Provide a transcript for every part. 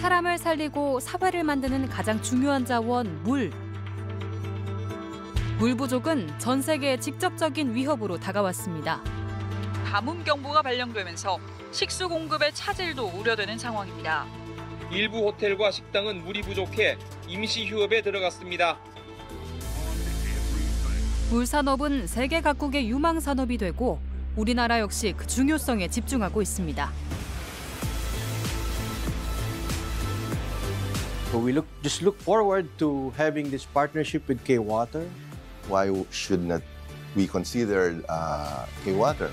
사람을 살리고 사회를 만드는 가장 중요한 자원, 물. 물 부족은 전 세계의 직접적인 위협으로 다가왔습니다. 가뭄 경보가 발령되면서 식수 공급의 차질도 우려되는 상황입니다. 일부 호텔과 식당은 물이 부족해 임시 휴업에 들어갔습니다. 물 산업은 세계 각국의 유망 산업이 되고 우리나라 역시 그 중요성에 집중하고 있습니다. So we just look forward to having this partnership with K-Water. Why should not we consider K-Water?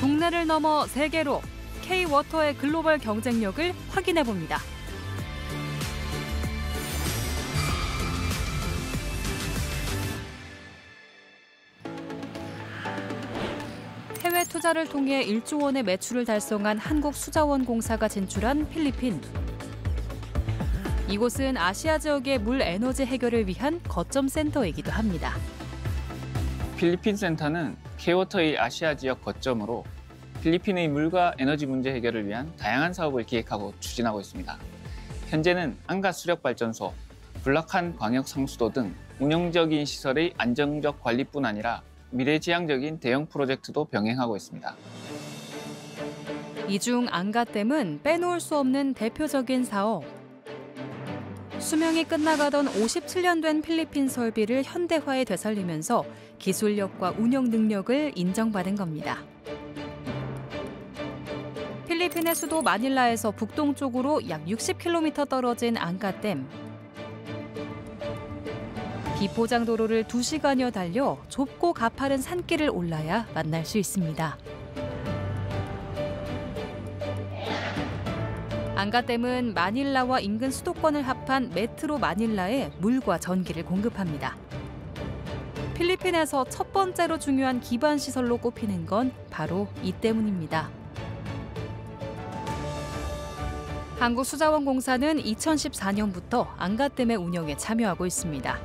국내를 넘어 세계로 K-워터의 글로벌 경쟁력을 확인해 봅니다. 해외 투자를 통해 1조 원의 매출을 달성한 한국수자원공사가 진출한 필리핀. 이곳은 아시아 지역의 물 에너지 해결을 위한 거점 센터이기도 합니다. 필리핀 센터는 K-워터의 아시아 지역 거점으로 필리핀의 물과 에너지 문제 해결을 위한 다양한 사업을 기획하고 추진하고 있습니다. 현재는 안가 수력 발전소, 불락한 광역 상수도 등 운영적인 시설의 안정적 관리뿐 아니라 미래지향적인 대형 프로젝트도 병행하고 있습니다. 이 중 안가댐은 빼놓을 수 없는 대표적인 사업. 수명이 끝나가던 57년 된 필리핀 설비를 현대화에 되살리면서 기술력과 운영 능력을 인정받은 겁니다. 필리핀의 수도 마닐라에서 북동쪽으로 약 60km 떨어진 안가댐. 비포장도로를 2시간여 달려 좁고 가파른 산길을 올라야 만날 수 있습니다. 안가댐은 마닐라와 인근 수도권을 합한 메트로 마닐라에 물과 전기를 공급합니다. 필리핀에서 첫 번째로 중요한 기반 시설로 꼽히는 건 바로 이 때문입니다. 한국수자원공사는 2014년부터 안가댐의 운영에 참여하고 있습니다.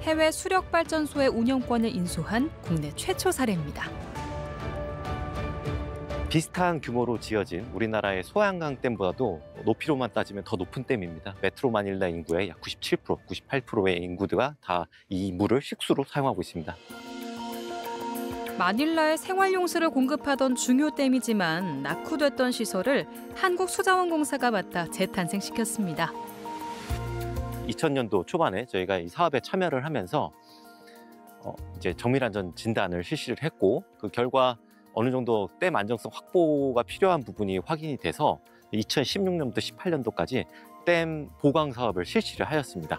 해외 수력발전소의 운영권을 인수한 국내 최초 사례입니다. 비슷한 규모로 지어진 우리나라의 소양강댐보다도 높이로만 따지면 더 높은 댐입니다. 메트로 마닐라 인구의 약 97%, 98%의 인구가 다 이 물을 식수로 사용하고 있습니다. 마닐라에 생활용수를 공급하던 중요 댐이지만 낙후됐던 시설을 한국수자원공사가 맡아 재탄생시켰습니다. 2000년도 초반에 저희가 이 사업에 참여를 하면서 이제 정밀안전 진단을 실시를 했고 그 결과 어느 정도 댐 안정성 확보가 필요한 부분이 확인이 돼서 2016년부터 18년도까지 댐 보강 사업을 실시를 하였습니다.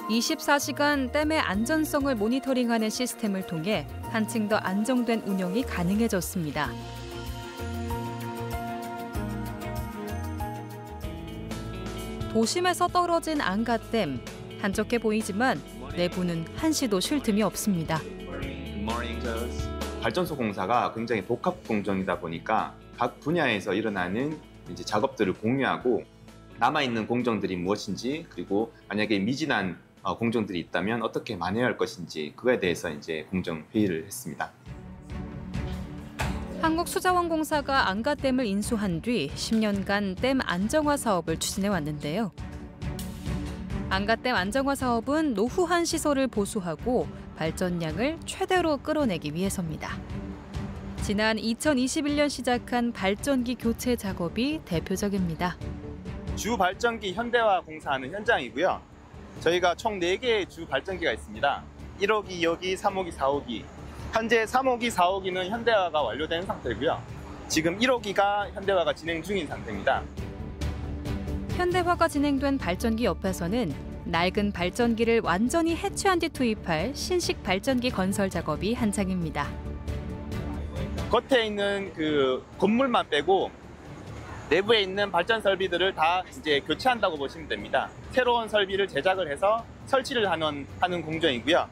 24시간 댐의 안전성을 모니터링하는 시스템을 통해 한층 더 안정된 운영이 가능해졌습니다. 도심에서 떨어진 안가댐. 한적해 보이지만 내부는 한시도 쉴 틈이 없습니다. 발전소 공사가 굉장히 복합 공정이다 보니까 각 분야에서 일어나는 이제 작업들을 공유하고 남아있는 공정들이 무엇인지 그리고 만약에 미진한 공정들이 있다면 어떻게 만회해야 할 것인지 그거에 대해서 이제 공정 회의를 했습니다. 한국수자원공사가 안가댐을 인수한 뒤 10년간 댐 안정화 사업을 추진해 왔는데요. 안가댐 안정화 사업은 노후한 시설을 보수하고 발전량을 최대로 끌어내기 위해서입니다. 지난 2021년 시작한 발전기 교체 작업이 대표적입니다. 주 발전기 현대화 공사하는 현장이고요. 저희가 총 4개의 주 발전기가 있습니다. 1호기, 2호기, 3호기, 4호기. 현재 3호기, 4호기는 현대화가 완료된 상태고요. 지금 1호기가 현대화가 진행 중인 상태입니다. 현대화가 진행된 발전기 옆에서는 낡은 발전기를 완전히 해체한 뒤 투입할 신식 발전기 건설 작업이 한창입니다. 겉에 있는 그 건물만 빼고 내부에 있는 발전 설비들을 다 이제 교체한다고 보시면 됩니다. 새로운 설비를 제작을 해서 설치를 하는 공정이고요.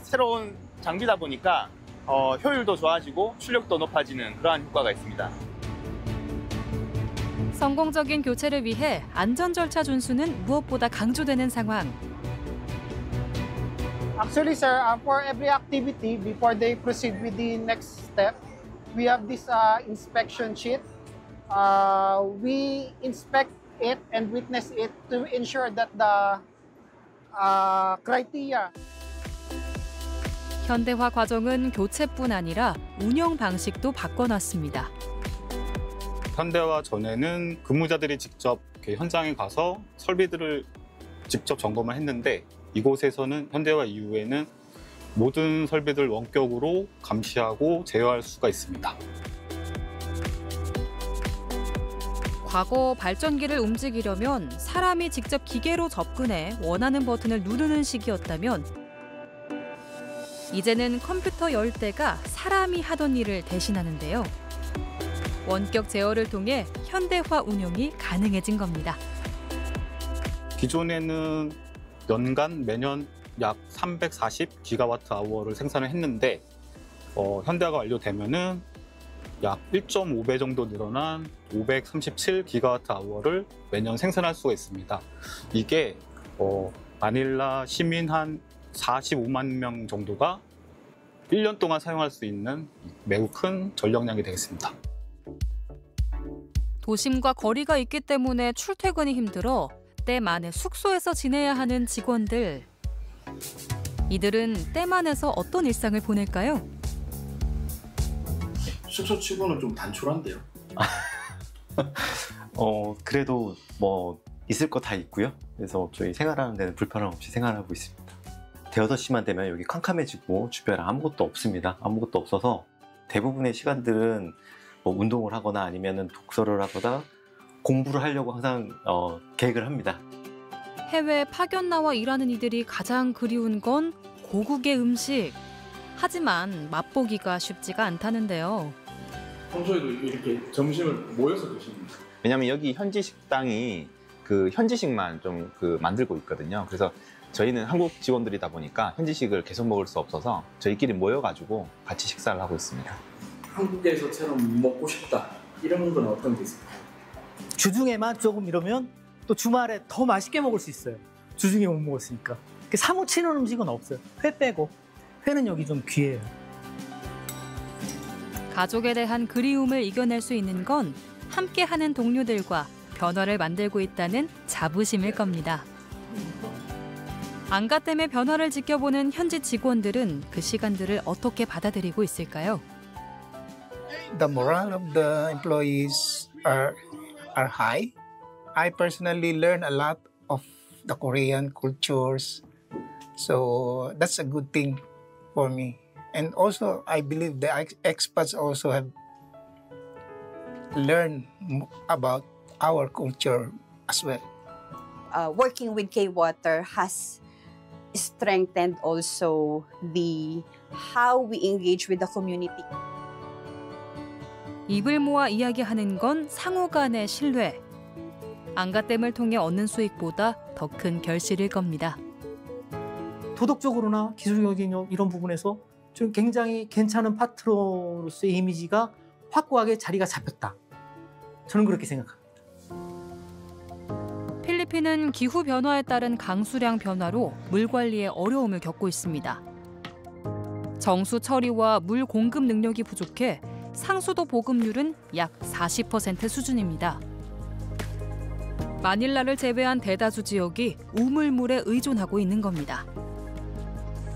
새로운 장비다 보니까 효율도 좋아지고 출력도 높아지는 그러한 효과가 있습니다. 성공적인 교체를 위해 안전 절차 준수는 무엇보다 강조되는 상황. Actually, sir, for every activity, before they proceed with the next step, we have this inspection sheet. We inspect it and witness it to ensure that the criteria. 현대화 과정은 교체뿐 아니라 운영 방식도 바꿔놨습니다. 현대화 전에는 근무자들이 직접 현장에 가서 설비들을 직접 점검을 했는데 이곳에서는 현대화 이후에는 모든 설비들 원격으로 감시하고 제어할 수가 있습니다. 과거 발전기를 움직이려면 사람이 직접 기계로 접근해 원하는 버튼을 누르는 시기였다면 이제는 컴퓨터 열대가 사람이 하던 일을 대신하는데요. 원격 제어를 통해 현대화 운영이 가능해진 겁니다. 기존에는 매년 약 340기가와트 아워를 생산을 했는데 현대화가 완료되면은 약 1.5배 정도 늘어난 537기가와트 아워를 매년 생산할 수가 있습니다. 이게 마닐라 시민 한 45만 명 정도가 1년 동안 사용할 수 있는 매우 큰 전력량이 되겠습니다. 도심과 거리가 있기 때문에 출퇴근이 힘들어 때만에 숙소에서 지내야 하는 직원들. 이들은 때만에서 어떤 일상을 보낼까요? 숙소 치고는 좀 단촐한데요. 그래도 뭐 있을 거 다 있고요. 그래서 저희 생활하는 데는 불편함 없이 생활하고 있습니다. 대여섯 시만 되면 여기 캄캄해지고 주변에 아무것도 없습니다. 아무것도 없어서 대부분의 시간들은 뭐 운동을 하거나 아니면 독서를 하거나 공부를 하려고 항상 계획을 합니다. 해외 파견 나와 일하는 이들이 가장 그리운 건 고국의 음식. 하지만 맛보기가 쉽지가 않다는데요. 평소에도 이렇게 점심을 모여서 드십니까? 왜냐면 여기 현지 식당이 그 현지식만 좀 만들고 있거든요. 그래서 저희는 한국 직원들이다 보니까 현지식을 계속 먹을 수 없어서 저희끼리 모여가지고 같이 식사를 하고 있습니다. 한국에서처럼 먹고 싶다 이런 건 어떤 게 있을까요? 주중에만 조금 이러면 또 주말에 더 맛있게 먹을 수 있어요. 주중에 못 먹었으니까. 사고 치는 음식은 없어요. 회 빼고. 회는 여기 좀 귀해요. 가족에 대한 그리움을 이겨낼 수 있는 건 함께하는 동료들과 변화를 만들고 있다는 자부심일 겁니다. 안가 때문에 변화를 지켜보는 현지 직원들은 그 시간들을 어떻게 받아들이고 있을까요? The morale of the employees are high. I personally learn a lot of the Korean cultures. So that's a good thing for me. And also, I believe the expats also have learned about our culture as well. Working with K-Water has strengthened also how we engage with the community. 입을 모아 이야기하는 건 상호 간의 신뢰. 안가댐을 통해 얻는 수익보다 더 큰 결실일 겁니다. 도덕적으로나 기술적인 이런 부분에서 좀 굉장히 괜찮은 파트너로서의 이미지가 확고하게 자리가 잡혔다. 저는 그렇게 생각합니다. 필리핀은 기후 변화에 따른 강수량 변화로 물 관리에 어려움을 겪고 있습니다. 정수 처리와 물 공급 능력이 부족해 상수도 보급률은 약 40% 수준입니다. 마닐라를 제외한 대다수 지역이 우물물에 의존하고 있는 겁니다.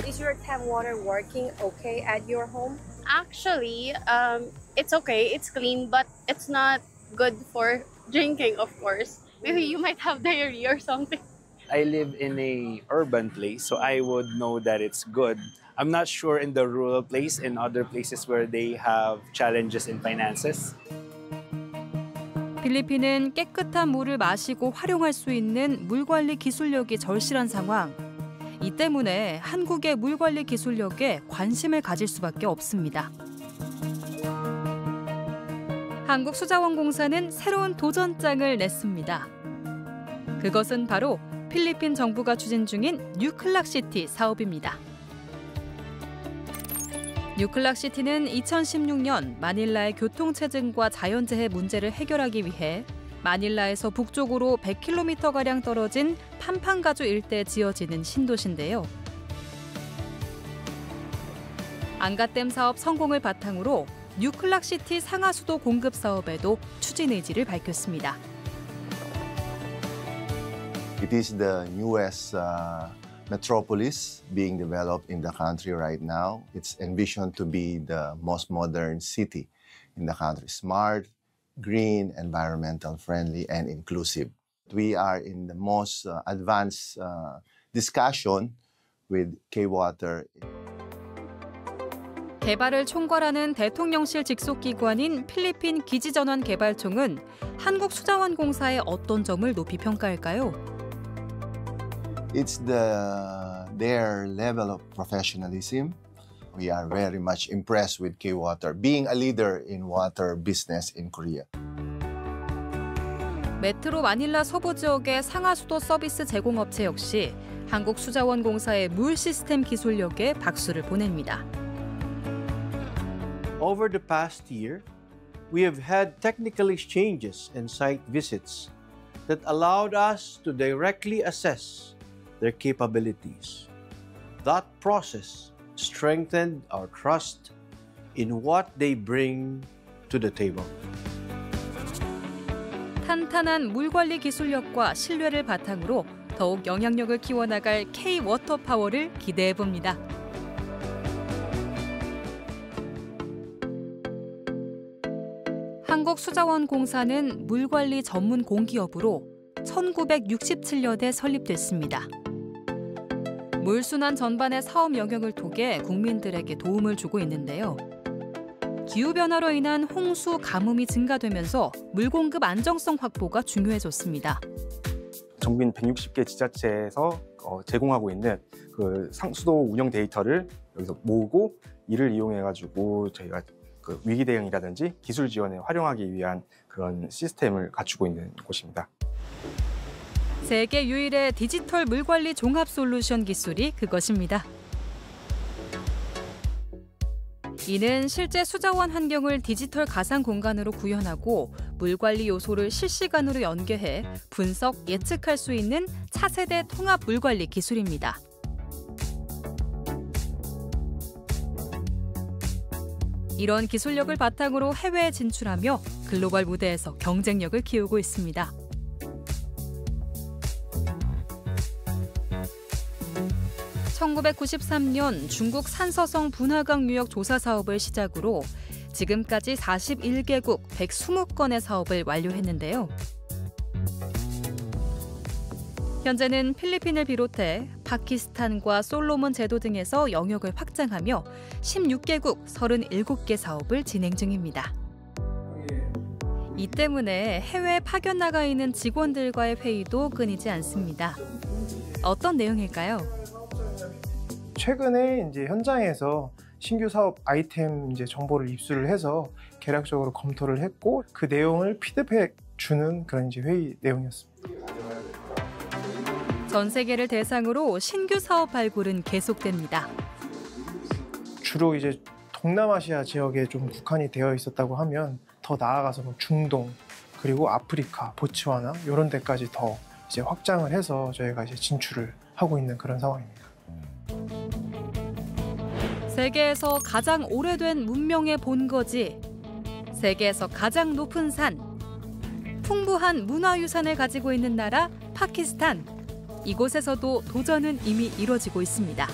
Is your tap water working okay at your home? Actually, it's okay. It's clean, but it's not good for drinking, of course. Maybe you might have diarrhea or something. I live in a urban place, so I would know that it's good. I'm not sure in the rural place, in other places where they have challenges in finances. 필리핀은 깨끗한 물을 마시고 활용할 수 있는 물 관리 기술력이 절실한 상황. 이 때문에 한국의 물 관리 기술력에 관심을 가질 수밖에 없습니다. 한국수자원공사는 새로운 도전장을 냈습니다. 그것은 바로 필리핀 정부가 추진 중인 뉴클락시티 사업입니다. 뉴클락시티는 2016년 마닐라의 교통체증과 자연재해 문제를 해결하기 위해 마닐라에서 북쪽으로 100km가량 떨어진 팜판가주 일대에 지어지는 신도시인데요. 안가댐 사업 성공을 바탕으로 뉴클락시티 상하수도 공급 사업에도 추진 의지를 밝혔습니다. It is the newest metropolis being developed in the country right now. It's envisioned to be the most modern city in the country. Smart, green, environmental friendly, and inclusive. We are in the most advanced discussion with K-Water. 개발을 총괄하는 대통령실 직속 기관인 필리핀 기지전환개발청은 한국수자원공사의 어떤 점을 높이 평가할까요? It's their level of professionalism. We are very much impressed with K-Water being a leader in water business in Korea. 메트로 마닐라 서부 지역의 상하수도 서비스 제공업체 역시 한국수자원공사의 물 시스템 기술력에 박수를 보냅니다. Over the past year, we have had technical exchanges and site visits that allowed us to directly assess their capabilities. That process strengthened our trust in what they bring to the table. 탄탄한 물관리 기술력과 신뢰를 바탕으로 더욱 영향력을 키워나갈 K-워터파워를 기대해봅니다. 한국수자원공사는 물관리 전문 공기업으로 1967년에 설립됐습니다. 물순환 전반의 사업 영역을 통해 국민들에게 도움을 주고 있는데요. 기후변화로 인한 홍수, 가뭄이 증가되면서 물 공급 안정성 확보가 중요해졌습니다. 전국민 160개 지자체에서 제공하고 있는 그 상수도 운영 데이터를 여기서 모으고 이를 이용해가지고 저희가 그 위기 대응이라든지 기술 지원에 활용하기 위한 그런 시스템을 갖추고 있는 곳입니다. 세계 유일의 디지털 물관리 종합 솔루션 기술이 그것입니다. 이는 실제 수자원 환경을 디지털 가상 공간으로 구현하고 물관리 요소를 실시간으로 연계해 분석, 예측할 수 있는 차세대 통합 물관리 기술입니다. 이런 기술력을 바탕으로 해외에 진출하며 글로벌 무대에서 경쟁력을 키우고 있습니다. (1993년) 중국 산서성 분화강 유역 조사 사업을 시작으로 지금까지 41개국 120건의 사업을 완료했는데요. 현재는 필리핀을 비롯해 파키스탄과 솔로몬 제도 등에서 영역을 확장하며 16개국 37개 사업을 진행 중입니다. 이 때문에 해외에 파견 나가 있는 직원들과의 회의도 끊이지 않습니다. 어떤 내용일까요? 최근에 이제 현장에서 신규 사업 아이템 이제 정보를 입수를 해서 계략적으로 검토를 했고 그 내용을 피드백 주는 그런 이제 회의 내용이었습니다. 전 세계를 대상으로 신규 사업 발굴은 계속됩니다. 주로 이제 동남아시아 지역에 좀 국한이 되어 있었다고 하면 더 나아가서 뭐 중동 그리고 아프리카, 보츠와나 이런 데까지 더 이제 확장을 해서 저희가 이제 진출을 하고 있는 그런 상황입니다. 세계에서 가장 오래된 문명의 본거지, 세계에서 가장 높은 산, 풍부한 문화유산을 가지고 있는 나라 파키스탄. 이곳에서도 도전은 이미 이뤄지고 있습니다.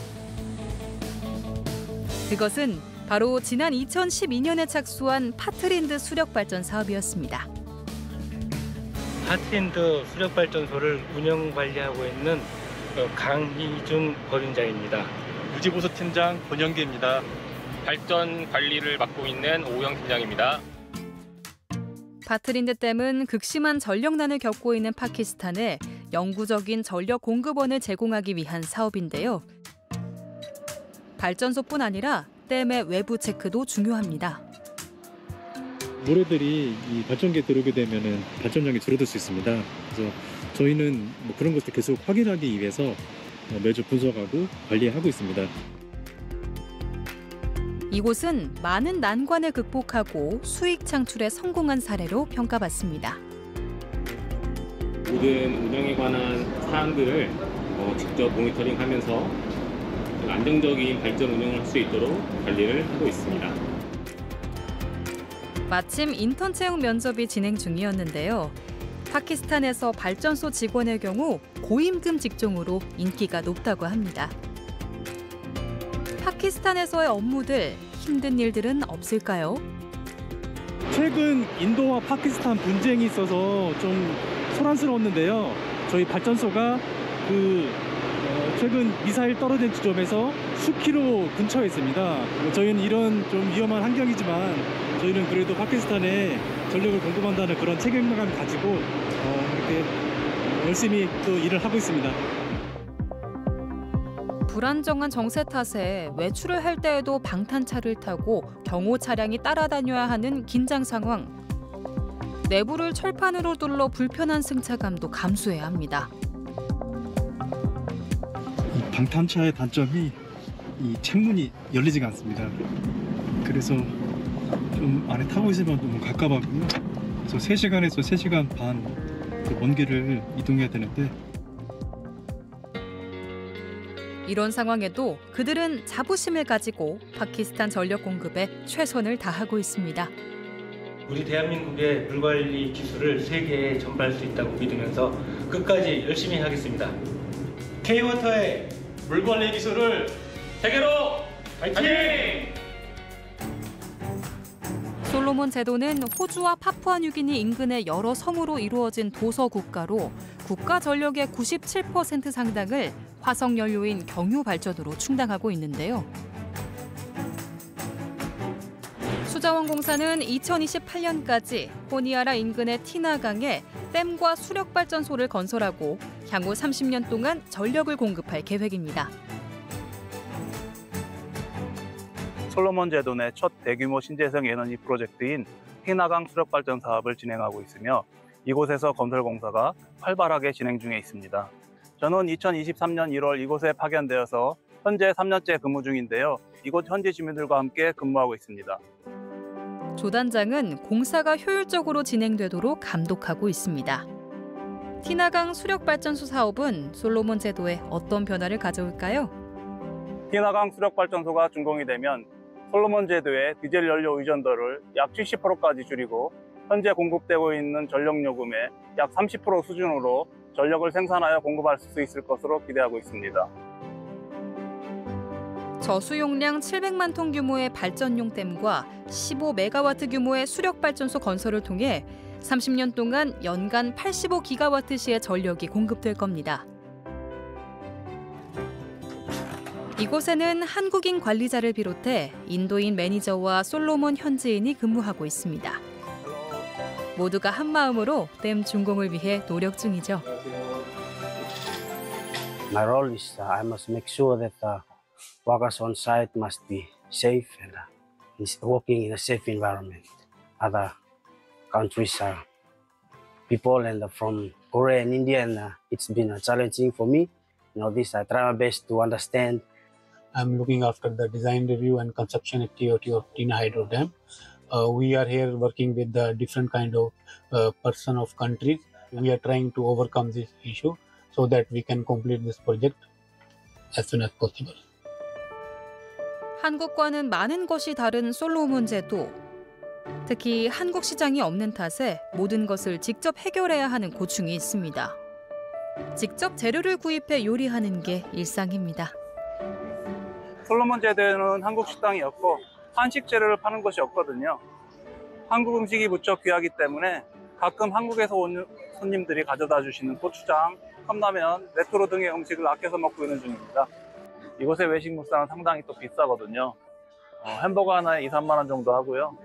그것은 바로 지난 2012년에 착수한 파트린드 수력발전 사업이었습니다. 파트린드 수력발전소를 운영 관리하고 있는 강희준 법인장입니다. 유지보수팀장 권영기입니다. 발전 관리를 맡고 있는 오영 팀장입니다. 파트린드 댐은 극심한 전력난을 겪고 있는 파키스탄에 영구적인 전력 공급원을 제공하기 위한 사업인데요. 발전소뿐 아니라 댐의 외부 체크도 중요합니다. 모래들이 이 발전기에 들어오게 되면 발전량이 줄어들 수 있습니다. 그래서 저희는 뭐 그런 것을 계속 확인하기 위해서 매주 분석하고 관리하고 있습니다. 이곳은 많은 난관을 극복하고 수익 창출에 성공한 사례로 평가받습니다. 모든 운영에 관한 사항들을 직접 모니터링하면서 안정적인 발전 운영을 할 수 있도록 관리를 하고 있습니다. 마침 인턴 채용 면접이 진행 중이었는데요. 파키스탄에서 발전소 직원의 경우 고임금 직종으로 인기가 높다고 합니다. 파키스탄에서의 업무들, 힘든 일들은 없을까요? 최근 인도와 파키스탄 분쟁이 있어서 좀 소란스러웠는데요. 저희 발전소가 최근 미사일 떨어진 지점에서 수킬로 근처에 있습니다. 저희는 이런 좀 위험한 환경이지만 저희는 그래도 파키스탄에 전력을 공급한다는 그런 책임감 가지고 이렇게 열심히 또 일을 하고 있습니다. 불안정한 정세 탓에 외출을 할 때에도 방탄차를 타고 경호 차량이 따라다녀야 하는 긴장 상황. 내부를 철판으로 둘러 불편한 승차감도 감수해야 합니다. 이 방탄차의 단점이 이 창문이 열리지가 않습니다. 그래서 좀 안에 타고 있으면 너무 갑갑하고요. 그래서 3시간에서 3시간 반 먼 길을 이동해야 되는데 이런 상황에도 그들은 자부심을 가지고 파키스탄 전력 공급에 최선을 다하고 있습니다. 우리 대한민국의 물관리 기술을 세계에 전파할 수 있다고 믿으면서 끝까지 열심히 하겠습니다. K-워터의 물관리 기술을 세계로 파이팅! 솔로몬 제도는 호주와 파푸아뉴기니 인근의 여러 섬으로 이루어진 도서 국가로 국가 전력의 97% 상당을 화석 연료인 경유 발전으로 충당하고 있는데요. 수자원공사는 2028년까지 호니아라 인근의 티나강에 댐과 수력발전소를 건설하고 향후 30년 동안 전력을 공급할 계획입니다. 솔로몬 제도 내 첫 대규모 신재생 에너지 프로젝트인 티나강 수력발전 사업을 진행하고 있으며 이곳에서 건설 공사가 활발하게 진행 중에 있습니다. 저는 2023년 1월 이곳에 파견되어서 현재 3년째 근무 중인데요. 이곳 현지 주민들과 함께 근무하고 있습니다. 조 단장은 공사가 효율적으로 진행되도록 감독하고 있습니다. 티나강 수력발전소 사업은 솔로몬 제도에 어떤 변화를 가져올까요? 티나강 수력발전소가 준공이 되면 솔로몬 제도의 디젤 연료 의존도를 약 70%까지 줄이고 현재 공급되고 있는 전력 요금의 약 30% 수준으로 전력을 생산하여 공급할 수 있을 것으로 기대하고 있습니다. 저수용량 700만 톤 규모의 발전용 댐과 15메가와트 규모의 수력발전소 건설을 통해 30년 동안 연간 85기가와트시의 전력이 공급될 겁니다. 이곳에는 한국인 관리자를 비롯해 인도인 매니저와 솔로몬 현지인이 근무하고 있습니다. 모두가 한마음으로 댐 준공을 위해 노력 중이죠. My role is I must make sure that workers on site must be safe and working in a safe environment. Other countries, people and from Korea and India, and it's been challenging for me. This I try my best to understand. I'm looking after the design review and conception activity of Tina Hydro Dam. We are here working with the different kind of person of countries. We are trying to overcome this issue so that we can complete this project as soon as possible. 한국과는 많은 것이 다른 솔로몬 제도. 특히 한국 시장이 없는 탓에 모든 것을 직접 해결해야 하는 고충이 있습니다. 직접 재료를 구입해 요리하는 게 일상입니다. 솔로몬 제도에는 한국 식당이 없고 한식 재료를 파는 곳이 없거든요. 한국 음식이 무척 귀하기 때문에 가끔 한국에서 온 손님들이 가져다 주시는 고추장, 컵라면, 레토로 등의 음식을 아껴서 먹고 있는 중입니다. 이곳의 외식 물상은 상당히 또 비싸거든요. 햄버거 하나에 2, 3만 원 정도 하고요.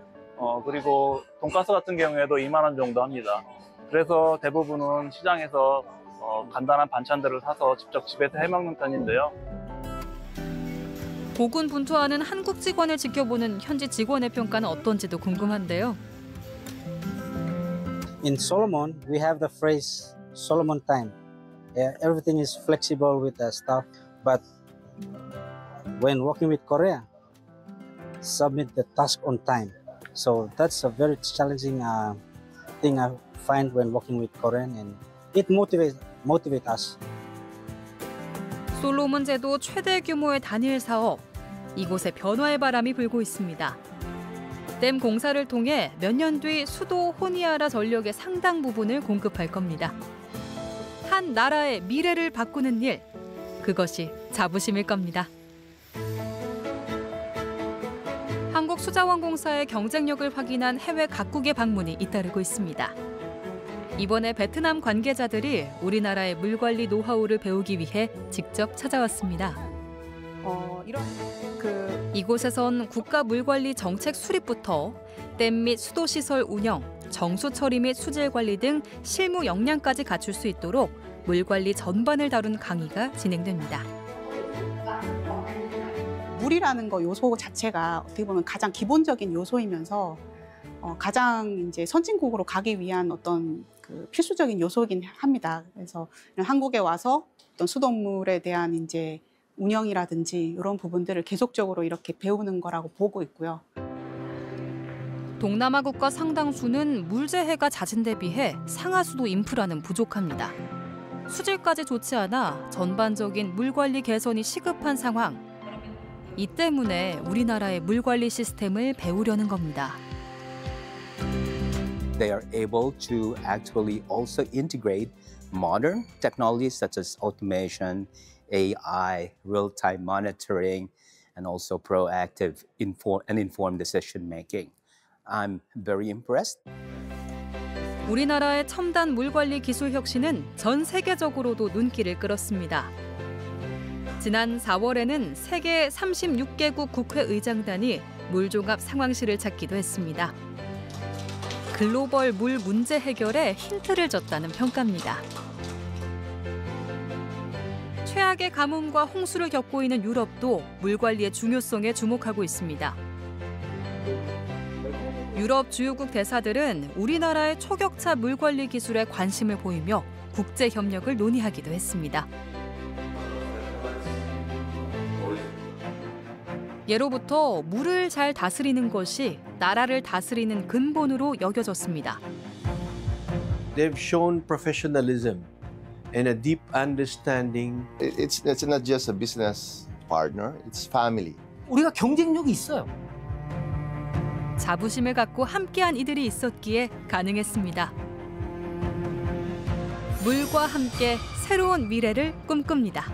그리고 돈가스 같은 경우에도 2만 원 정도 합니다. 그래서 대부분은 시장에서 간단한 반찬들을 사서 직접 집에서 해먹는 편인데요. 고군분투하는 한국 직원을 지켜보는 현지 직원의 평가는 어떤지도 궁금한데요. In Solomon, we have the phrase Solomon time. Everything is flexible with the staff, but when working with Korea, submit the task on time. So that's a very challenging thing I find when working with Korean, and it motivate us. 솔로몬 제도 최대 규모의 단일 사업. 이곳에 변화의 바람이 불고 있습니다. 댐 공사를 통해 몇 년 뒤 수도 호니아라 전력의 상당 부분을 공급할 겁니다. 한 나라의 미래를 바꾸는 일, 그것이 자부심일 겁니다. 한국수자원공사의 경쟁력을 확인한 해외 각국의 방문이 잇따르고 있습니다. 이번에 베트남 관계자들이 우리나라의 물관리 노하우를 배우기 위해 직접 찾아왔습니다. 이곳에선 국가 물관리 정책 수립부터 댐 및 수도시설 운영, 정수 처리 및 수질 관리 등 실무 역량까지 갖출 수 있도록 물관리 전반을 다룬 강의가 진행됩니다. 물이라는 거 요소 자체가 어떻게 보면 가장 기본적인 요소이면서 가장 이제 선진국으로 가기 위한 어떤 그 필수적인 요소이긴 합니다. 그래서 한국에 와서 어떤 수돗물에 대한 이제 운영이라든지 이런 부분들을 계속적으로 이렇게 배우는 거라고 보고 있고요. 동남아 국가 상당수는 물재해가 잦은 데 비해 상하수도 인프라는 부족합니다. 수질까지 좋지 않아 전반적인 물관리 개선이 시급한 상황. 이 때문에 우리나라의 물관리 시스템을 배우려는 겁니다. They are able to actually also integrate modern technologies such as automation, AI, real-time monitoring, and also proactive and informed decision making. I'm very impressed. 우리나라의 첨단 물관리 기술 혁신은 전 세계적으로도 눈길을 끌었습니다. 지난 4월에는 세계 36개국 국회의장단이 물종합 상황실을 찾기도 했습니다. 글로벌 물 문제 해결에 힌트를 줬다는 평가입니다. 최악의 가뭄과 홍수를 겪고 있는 유럽도 물관리의 중요성에 주목하고 있습니다. 유럽 주요국 대사들은 우리나라의 초격차 물관리 기술에 관심을 보이며 국제 협력을 논의하기도 했습니다. 예로부터 물을 잘 다스리는 것이 나라를 다스리는 근본으로 여겨졌습니다. They've shown professionalism and a deep understanding. It's not just a business partner, it's family. 우리가 경쟁력이 있어요. 자부심을 갖고 함께한 이들이 있었기에 가능했습니다. 물과 함께 새로운 미래를 꿈꿉니다.